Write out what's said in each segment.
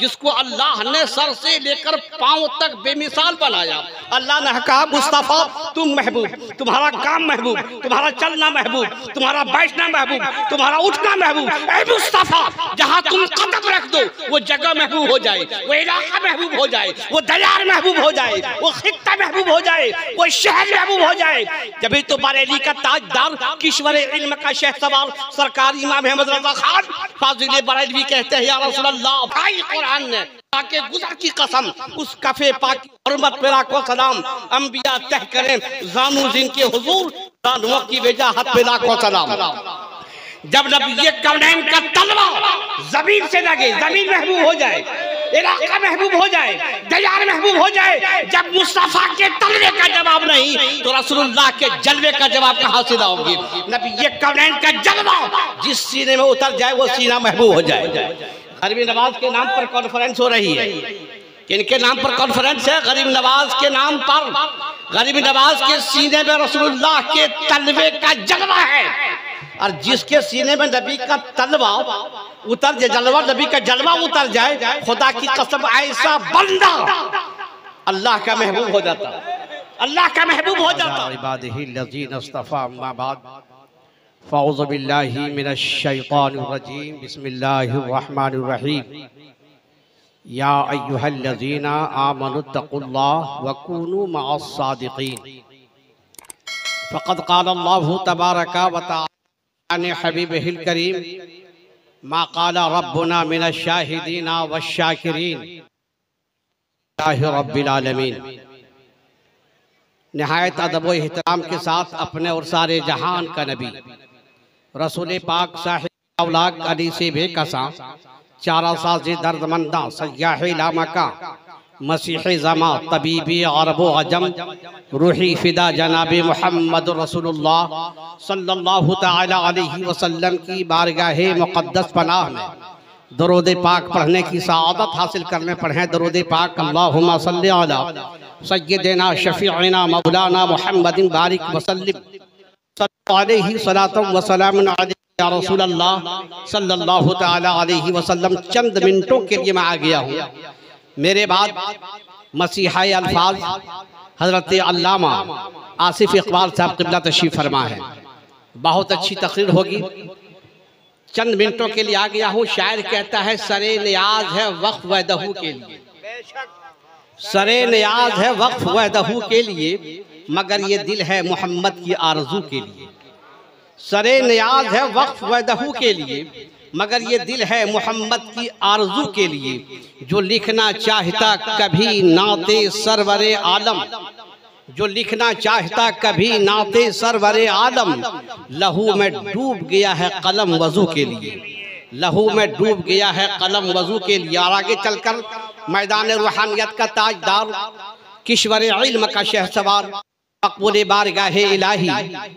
जिसको अल्लाह ने सर से लेकर पांव तक बेमिसाल बनाया। अल्लाह ने कहा मुस्तफा तुम महबूब, तुम्हारा काम महबूब, तुम्हारा चलना महबूब, तुम्हारा बैठना महबूब, तुम्हारा उठना महबूब। ऐ मुस्तफा जहां तुम कदम रख दो वो जगह महबूब हो जाए, वो इलाका महबूब हो जाए, वो दयार महबूब हो जाए, वो खित्ता महबूब हो जाए, वो शहर महबूब हो जाए। जब तो बरेली का ताजदार किश्वर इल्म का शहसवार सरकार इमाम अहमद रजा खान फाजिल बरेलवी कहते हैं या रसूल अल्लाह भाई कुरान ने ताकि गुज़र की कसम उस कफे पाक की हुर्मत पे लाखों सलाम अंबिया तह करें जानू जिनके हुजूर जानुओं की वजाहत पे लाखों सलाम। जब नबी कौनैन का तलवा जमीन से लगे, जमीन महबूब हो जाए, इलाका महबूब हो जाए, दयार महबूब हो जाए, जब मुस्तफा के तलवे का जवाब नहीं तो रसूलुल्लाह के जलवे का जवाब कहां से लाओगे। नबी कौनैन का जलवा जिस सीने में उतर जाए वो सीना महबूब हो जाए। गरीब नवाज के नाम पर कॉन्फ्रेंस हो रही है, किनके नाम पर कॉन्फ्रेंस है? गरीब नवाज के नाम पर। गरीब नवाज के सीने में रसूलुल्लाह के तलवे का जलवा है, और जिसके सीने में नबी का तलवा उतर जाए, जलवा नबी का जलवा उतर जाए, खुदा की कसम ऐसा बंदा अल्लाह का महबूब हो जाता, अल्लाह का महबूब हो जाता। फ़ौज़ु बिल्लाहि मिनश शैतानिर रजीम, बिस्मिल्लाहिर रहमानिर रहीम। या अय्युहल्लज़ीना आमनुत्तक़ुल्लाह व कूनू मअस सादिक़ीन। फ़क़द क़ालल्लाहु तबारका व तआला हबीबिहिल करीम मा क़ाला रब्बुना मिनश शाहिदीना वश्शाकिरीन रब्बिल आलमीन। निहायत अदब व एहतराम के साथ अपने और सारे जहान का नबी रसूल पाक साहिब औलाद अली से बेकसा चारा साज़े दर्दमंदा सयाह लामका मसीह ज़मा तबीबी अरब अजम रूही फिदा जनाब मोहम्मद रसूलुल्लाह सल्लल्लाहु तआला अलैहि वसल्लम की बारगाह मुक़द्दस पनाह में दरूद पाक पढ़ने की सआदत हासिल करने पर हैं दरूद पाक अल्लाहुम्मा सल्लि अला सय्यिदिना शफीअना मौलाना मुहम्मदिन बारिक वसल्लिम अलैहि सलातु व सलामुन अलैका या रसूल अल्लाह सल्लल्लाहु तआला अलैहि वसल्लम। चंद मिनटों के लिए मैं आ गया हूँ। मेरे बाद मसीहा अल्फाज हजरत अल्लामा आसिफ इकबाल साहब क़िबला तशरीफ़ फरमा है। बहुत अच्छी तकरीर होगी। चंद मिनटों के लिए आ गया हूँ। शायर कहता है सरे नियाज है वक्फ व दहू के लिए, सरे नियाज है वक्फ व दहू के लिए, मगर ये दिल है मोहम्मद की आरज़ू के लिए। सरे नियाज है वक्फ व दहू के लिए, मगर ये दिल है मोहम्मद की आरज़ू के लिए। जो लिखना चाहता कभी नाते सरवरे आलम, जो लिखना चाहता कभी नाते सरवरे आलम, लहू में डूब गया है कलम वजू के लिए, लहू में डूब गया है कलम वजू के लिए। और आगे चलकर मैदान रूहानियत का ताजदार किश्वर इल्म का शहसवार मकबूल बारगाह इलाही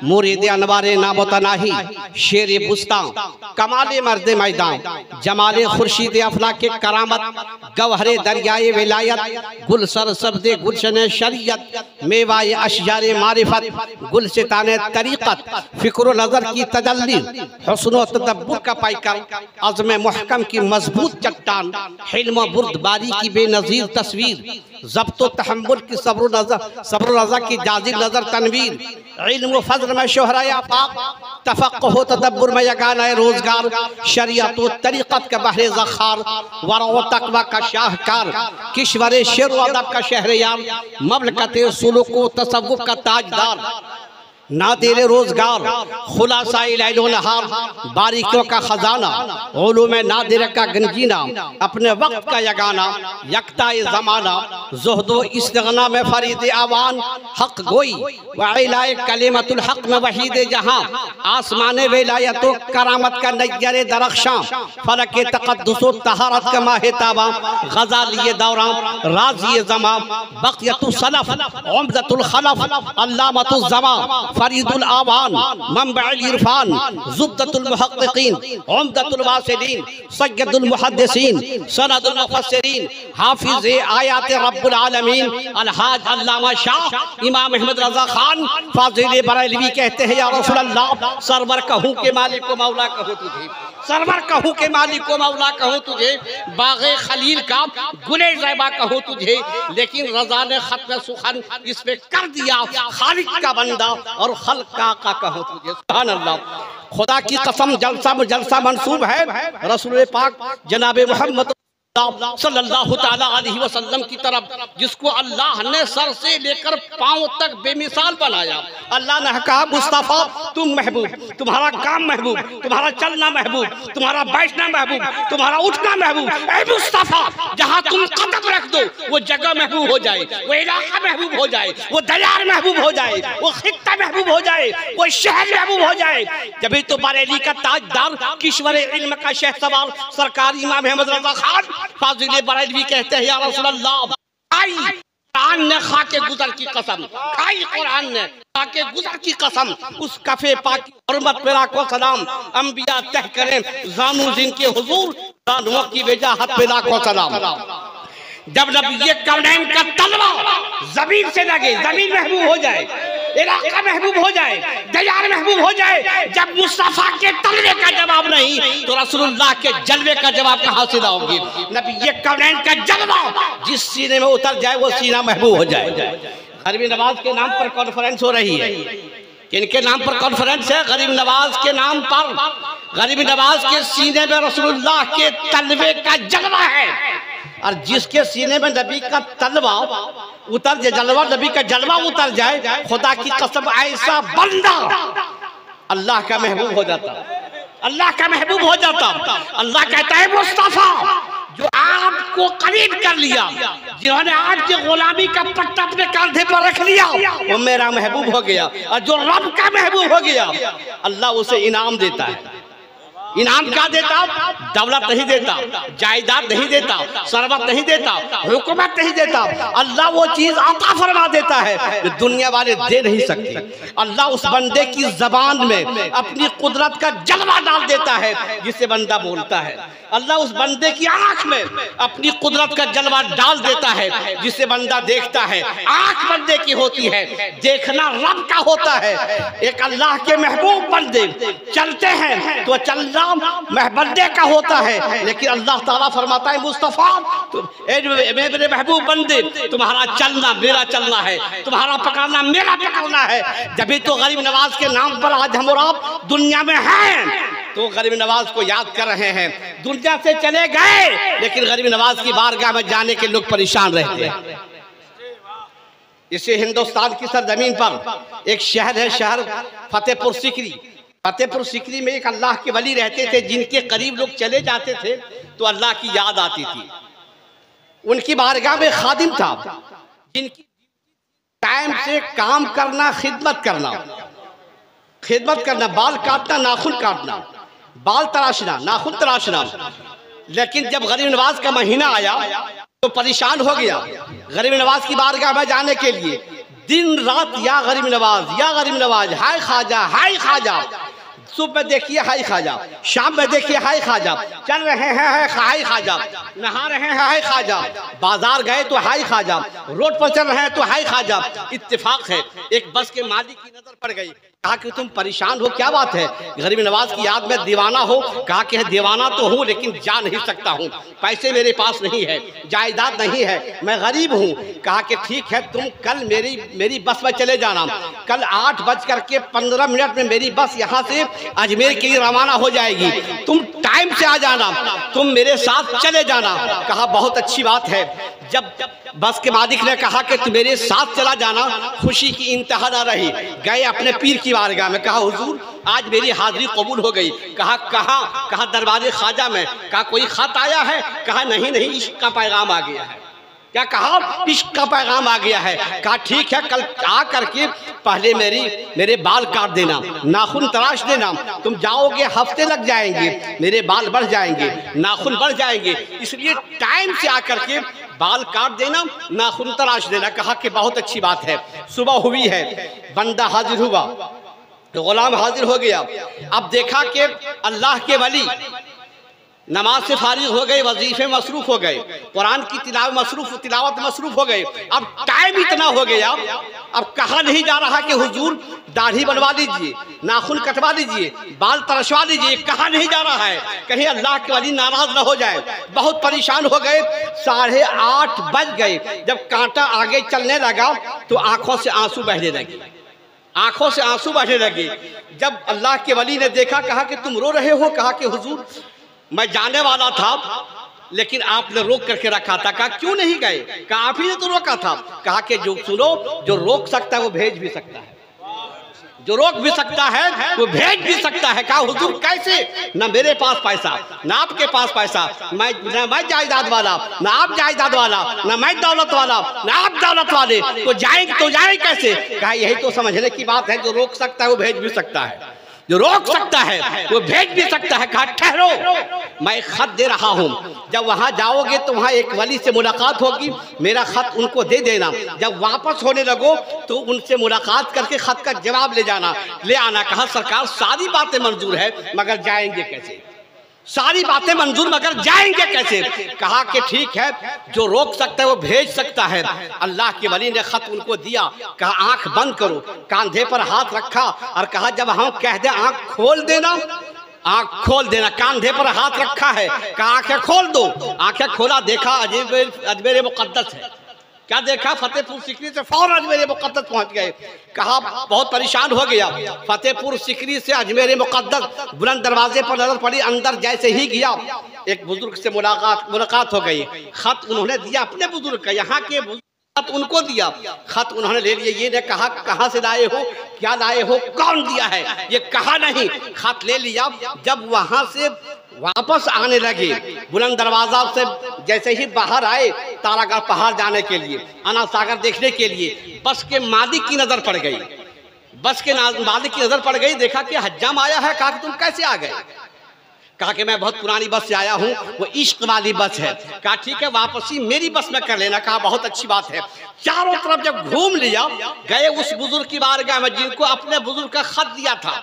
मुरीद अनवारे नामोतनाही शेर बुस्तान कमाले मर्द मैदान जमाले खुर्शीद अफला के करामत गवहरे दरियाए विलायत गुल सर सब्ज़े गुलशन शरीयत मेवाए अशजारे मारिफत गुल सिताने तरीक़त फ़िक्र नज़र की तजल्ली हुस्न तदब्बुर का पाइकर अज़्म मुहकम की मजबूत चट्टान हिल्म बुर्दबारी की बेनज़ीर तस्वीर ज़ब्तो तहम्मुल की सब्र रज़ा की जाजिब नज़र तनवीर इल्म फज़्ल में शोहरा आफ़ाक़ तफ़क़्क़ुह तदब्बुर में यगाना रोज़गार शरीयत व तरीक़त का बहरे ज़ख़ार वरा व तक़वा का शाहकार किश्वर शेर व अदब का शहरयार ममलकत सुलूक व तसव्वुफ़ का ताजदार नादिर रोज़गार खुलासा लैलो नहार बारीकियों का ख़जाना उलूम नादिर का गंजीना अपने वक्त का यगाना यकता ज़माना ज़ुहदो इस्तिग़ना में फरीद आवान हक़ गोई व इलाए कलिमतुल हक़ में वहीद जहाँ आसमान विलायतो करामत का नय्यर दरख्शां फलक तक़द्दुस तहारत का माह ताबा ग़ज़ाली दौरान राज़ी ज़मा बक़ियतु सलफ़ उम्दतुल खलफ़ अल्लामतु ज़मा फरीदुल आवान, मंबउल इरफान, ज़ुब्दतुल मुहक्किकीन, उम्दतुल वासिलीन, सय्यदुल मुहद्दिसीन, सनदुल मुफस्सिरीन, हाफिज़ आयात रब्बुल आलमीन, अलहाज अल्लामा शाह इमाम अहमद रज़ा खान फाज़िल बरेलवी कहते हैं, या रसूल अल्लाह, सरवर कहूँ के मालिक को मौला कहूँ तुझे, सरवर कहूँ के मालिक को मौला कहूँ तुझे, बाग़े खलील का गुले ज़ैबा कहूँ तुझे, लेकिन रज़ा ने खत्म सुखन इस पे कर दिया खालिक का बंदा और खल्का का कहूँ तुझे। सुभान अल्लाह, खुदा की कसम जलसा मंसूब है रसूल पाक जनाब मोहम्मद सल्लल्लाहु ताला अलैहि वसल्लम की तरफ, जिसको अल्लाह ने सर से लेकर पांव तक बेमिसाल बनाया। अल्लाह ने कहा, मुस्तफ़ा तुम महबूब, तुम्हारा काम महबूब, तुम्हारा चलना महबूब, तुम्हारा बैठना महबूब, तुम्हारा उठना महबूब। ऐ मुस्तफ़ा, जहाँ तुम कदम रख दो वो जगह महबूब हो जाए, वो इलाका महबूब हो जाए, वो दयार महबूब हो जाए, वो खित्ता महबूब हो जाए, वो शहर महबूब हो जाए। जब तो बरेली का ताजदार, किश्वर इल्म का शहसवार सरकार इमाम अहमद रज़ा खान फाज़िल बरेलवी कहते हैं, या रसूल अल्लाह, कुरान ने खाके गुजर की कसम खाई, कुरान ने खाके गुजर की कसम, उस कफे पाक की हुर्मत पे लाखों सलाम, अंबिया तह करें जानू जिनके हुजूर, जानू की वजाहत पे लाखों सलाम। जब नबी कौनैन का तलवा जमीन से लगे, जमीन महबूब हो जाए, इलाका महबूब हो जाए, दयार महबूब हो जाए, जब मुस्तफा के तलवे का जवाब नहीं तो रसूलुल्लाह के जलवे का जवाब कहां से लाओगे। नबी कौनैन का जलवा जिस सीने में उतर जाए वो सीना महबूब हो जाए। गरीब नवाज के नाम पर कॉन्फ्रेंस हो रही है, किनके नाम पर कॉन्फ्रेंस है? गरीब नवाज के नाम पर। गरीब नवाज के सीने में रसूलुल्लाह के तलवे का जलवा है, और जिसके सीने में नबी का तलवा उतर जाए, जलवा नबी का जलवा उतर जाए, खुदा की कसम ऐसा बंदा अल्लाह का महबूब हो जाता, अल्लाह का महबूब हो जाता। अल्लाह कहता है, मुस्तफा जो आपको करीब कर लिया, जिन्होंने आपकी गुलामी का पट्टा अपने कंधे पर रख लिया, वो मेरा महबूब हो गया। और जो रब का महबूब हो गया, अल्लाह उसे इनाम देता है। इनाम क्या देता? दौलत नहीं देता, जायदाद नहीं देता, सरवत नहीं देता, हुकूमत नहीं देता। अल्लाह वो चीज अता फरमा देता है जो दुनिया वाले दे नहीं सकते। अल्लाह उस बंदे की जबान में अपनी कुदरत का जलवा डाल देता है जिससे बंदा बोलता है। अल्लाह उस बंदे की आंख में अपनी कुदरत का जलवा डाल देता है जिससे बंदा देखता है। आंख बंदे की होती है, देखना रब का होता है। एक अल्लाह के महबूब बंदे चलते हैं तो चलना बंदे का होता है, लेकिन अल्लाह ताला फरमाता है, मुस्तफा मेरे महबूब बंदे, तुम्हारा चलना मेरा चलना है, तुम्हारा पकड़ना मेरा पकड़ना है। जब तो गरीब नवाज के नाम पर आज हम और आप दुनिया में हैं, तो गरीब नवाज को याद कर रहे हैं। दुनिया से चले गए, लेकिन गरीब नवाज की बारगाह में जाने के लोग परेशान रहते हैं। इसे हिंदुस्तान की सरजमीन पर एक शहर है, शहर फतेहपुर सीकरी। फतेहपुर सीकरी में एक अल्लाह के वली रहते थे, जिनके करीब लोग चले जाते थे तो अल्लाह की याद आती थी। उनकी बारगाह में खादिम था, जिनकी टाइम से काम करना, खिदमत करना, बाल काटना, नाखून काटना, बाल तराशना, नाखून तराशना। लेकिन जब गरीब नवाज का महीना आया तो परेशान हो गया। गरीब नवाज की बारगाह में जाने के लिए दिन रात या गरीब नवाज, हाय ख्वाजा, हाय ख्वाजा। सुबह में देखिए हाय ख्वाजा, शाम में देखिए हाय ख्वाजा, चल रहे हैं हाय ख्वाजा, नहा रहे हैं हाय ख्वाजा, बाजार गए तो हाय ख्वाजा, रोड पर चल रहे हैं तो हाय ख्वाजा। इत्तेफाक है, एक बस के मालिक की नजर पड़ गई, कहा कि तुम परेशान हो, क्या बात है? गरीब नवाज की याद में दीवाना हो? कहा कि दीवाना तो हूँ, लेकिन जा नहीं सकता हूँ, पैसे मेरे पास नहीं है, जायदाद नहीं है, मैं गरीब हूँ। कहा कि ठीक है, तुम कल मेरी बस में चले जाना। कल 8:15 में मेरी बस यहाँ से अजमेर के लिए रवाना हो जाएगी, तुम टाइम से आ जाना, तुम मेरे साथ चले जाना। कहा बहुत अच्छी बात है। जब बस के मालिक ने कहा कि तुम मेरे साथ चला जाना, खुशी की इंतहा न रही। गए अपने पीर की बारगाह में, कहा हुजूर आज मेरी हाजिरी कबूल हो गई। कहा कहाँ? कहा दरबारे ख्वाजा में। कहा कोई खत आया है? कहा नहीं, इश्क का पैगाम आ गया है। क्या कहा? इश्क का पैगाम आ गया है। कहा ठीक है, कल आ करके पहले मेरे बाल काट देना, नाखून तराश देना। तुम जाओगे हफ्ते लग जाएंगे, मेरे बाल बढ़ जाएंगे, नाखून बढ़ जाएंगे, इसलिए टाइम से आकर के बाल काट देना, नाखून तराश देना। कहा कि बहुत अच्छी बात है। सुबह हुई है, बंदा हाजिर हुआ, गुलाम हाजिर हो गया। अब देखा कि अल्लाह के वली नमाज से फारिग हो गए, वजीफे मसरूफ हो गए, कुरान की तिलावत मसरूफ हो गए। अब टाइम इतना हो गया, अब कहा नहीं जा रहा कि हुजूर दाढ़ी बनवा लीजिए, नाखून कटवा लीजिए, बाल तरशवा लीजिए, कहा नहीं जा रहा है, कहीं अल्लाह के वली नाराज न हो जाए। बहुत परेशान हो गए। 8:30 बज गए। जब कांटा आगे चलने लगा तो आंखों से आंसू बहने लगे, आंखों से आंसू बहने लगे। जब अल्लाह के वली ने देखा, कहा कि तुम रो रहे हो? कहा कि हुजूर मैं जाने वाला था, लेकिन आपने रोक करके रखा था। कहा क्यों नहीं गए? कहा आप ही ने तो रोका था। कहा कि जो सुनो, जो रोक सकता है वो भेज भी सकता है, जो रोक भी सकता है वो भेज भी सकता है। कहा हुजूर कैसे? ना मेरे पास पैसा, ना आपके पास पैसा, मैं जायदाद वाला, ना आप जायदाद वाला, ना मैं दौलत वाला, ना आप दौलत वाले, तो जाए कैसे? कहा यही तो समझने की बात है, जो रोक सकता है वो भेज भी सकता है, जो रोक सकता है वो भेज भी सकता है। कहा ठहरो, मैं खत दे रहा हूँ, जब वहां जाओगे तो वहां एक वली से मुलाकात होगी, मेरा खत उनको दे देना। जब वापस होने लगो तो उनसे मुलाकात करके खत का जवाब ले आना। कहा सरकार सारी बातें मंजूर है, मगर जाएंगे कैसे? सारी बातें मंजूर, मगर जाएंगे कैसे? कहा कि ठीक है, जो रोक सकता है वो भेज सकता है। अल्लाह के वली ने खत उनको दिया। कहा आंख बंद करो, कांधे पर हाथ रखा और कहा जब हम कह दे आंख खोल देना, आंख खोल देना। कांधे पर हाथ रखा है, कहा आंखें खोल दो। आंखें खोला, देखा अजमेर मुक़द्दस है। क्या देखा? फतेहपुर सिकरी से फौरन अजमेर मुक़द्दस पहुंच गए। कहा बहुत परेशान हो गया। फतेहपुर सिकरी से अजमेर मुक़द्दस बुलंद दरवाजे पर नजर पड़ी। अंदर जैसे ही गया, एक बुजुर्ग से मुलाकात हो गई। खत उन्होंने दिया अपने बुजुर्ग का, यहाँ के खत उनको दिया। खत उन्होंने ले लिया। ये ने कहा कहाँ से लाए हो, क्या लाए हो, कौन दिया है, ये कहा नहीं। खत ले लिया। जब वहां से वापस आने लगे, बुलंद दरवाजा से जैसे ही बाहर आए, तारागढ़ पहाड़ जाने के लिए, अना सागर देखने के लिए, बस के मालिक की नजर पड़ गई। बस के मालिक की नजर पड़ गई। देखा कि हज्जाम आया है। कहा कि तुम कैसे आ गए? कहा कि मैं बहुत पुरानी बस से आया हूँ, वो इश्क वाली बस है। कहा ठीक है, वापसी मेरी बस में कर लेना। कहा बहुत अच्छी बात है। चारों तरफ जब घूम लिया, गए उस बुजुर्ग की बारगाह में जिनको अपने बुजुर्ग का खत दिया था।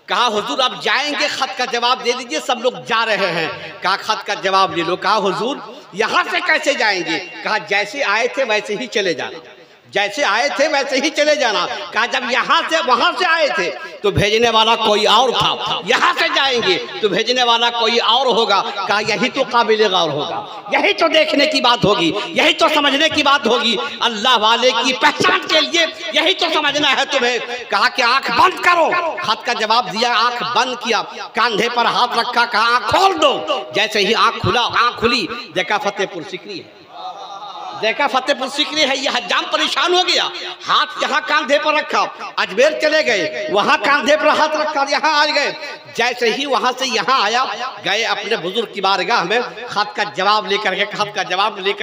कहा हुजूर अब जाएंगे, खत का जवाब दे दीजिए, सब लोग जा रहे हैं। कहा खत का जवाब ले लो। कहा हुजूर यहाँ से कैसे जाएंगे? कहा जैसे आए थे वैसे ही चले जाना, जैसे आए थे वैसे ही चले जाना। कहा जब यहाँ से वहां से आए थे तो भेजने वाला कोई और था, यहाँ से जाएंगे तो भेजने वाला कोई और होगा। कहा यही तो काबिल गौर होगा, यही तो देखने की बात होगी, यही तो समझने की बात होगी। अल्लाह वाले की पहचान के लिए यही तो समझना है तुम्हें। कहा कि आंख बंद करो। खत का जवाब दिया, आंख बंद किया, कांधे पर हाथ रखा, कहा आंख खोल दो। जैसे ही आंख खुली, देखा फतेहपुर सिकरी है। देखा फतेहपुर सिकरी है। ये हज्जाम परेशान हो गया। हाथ यहाँ कांधे पर रखा, अजमेर चले गए, वहां कांधे पर हाथ रखा, यहाँ आ गए। जैसे ही वहां से यहाँ आया, गए अपने बुजुर्ग की बारगाह में, खत का जवाब लेकर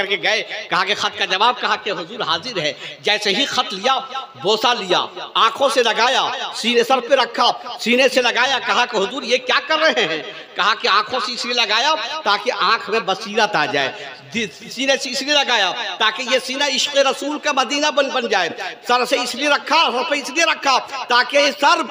के गए। कहा कि खत का जवाब, कहा कि हुजूर हाजिर है। जैसे ही खत लिया, बोसा लिया, आंखों से लगाया, सीने सर पे रखा, सीने से लगाया। कहा कि हुजूर ये क्या कर रहे हैं? कहा कि आंखों से इसलिए लगाया ताकि आंख में बसीरत आ जाए। सीने से इसलिए लगाया ताकि ये सीना इश्क़ रसूल का मदीना बन जाए। सर से इसलिए रखा, सर पे इसलिए रखा ताकि सर,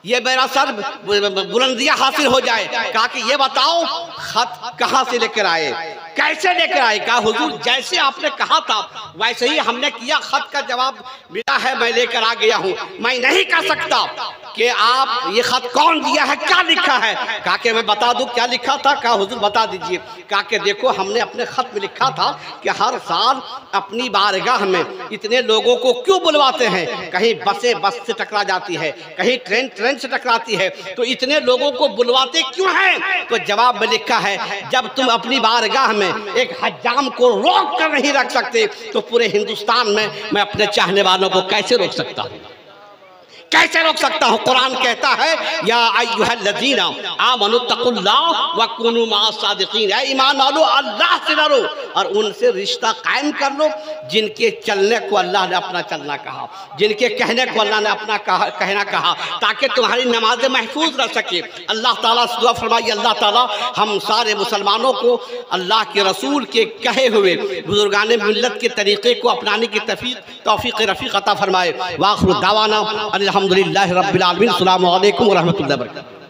ये मेरा सर बुलंदियां हासिल हो जाए। कहा कि ये बताओ खत कहाँ से लेकर आए, कैसे लेकर आए? कहा हुजूर जैसे आपने कहा था वैसे ही हमने किया, खत का जवाब मिला है, मैं लेकर आ गया हूँ। मैं नहीं कह सकता कि आप ये खत कौन दिया है, क्या लिखा है। कहा कि मैं बता दूं क्या लिखा था? कहा हुजूर बता दीजिए। कहा कि देखो हमने अपने खत में लिखा था कि हर साल अपनी बारगाह में इतने लोगों को क्यों बुलवाते हैं, कहीं बस से टकरा जाती है, कहीं ट्रेन से टकराती है, तो इतने लोगों को बुलवाते क्यों हैं? तो जवाब में लिखा है जब तुम अपनी बारगाह में एक हज्जाम को रोक कर नहीं रख सकते तो पूरे हिंदुस्तान में मैं अपने चाहने वालों को कैसे रोक सकता हूँ, कैसे रोक सकता हूँ? कुरान कहता है या अय्युहल्लज़ीना आमनुत्तकुल्लाह व कुनू मअस सादिकीन, ऐ ईमान वालो अल्लाह से डरो और उनसे रिश्ता कायम कर लो जिनके चलने को अल्लाह ने अपना चलना कहा, जिनके कहने को अल्लाह ने अपना कहना कहा, ताकि तुम्हारी नमाजें महफूज रह सके। अल्लाह ताला से दुआ फरमाइए, अल्लाह ताला हम सारे मुसलमानों को अल्लाह के रसूल के कहे हुए बुजुर्गान मिल्लत के तरीक़े को अपनाने की तौफीक रफ़ीक अता फरमाए। वाखिर दावाना अल्हम्दुलिल्लाहि रब्बिल आलमीन। अस्सलामु अलैकुम व रहमतुल्लाहि व बरकातुहू।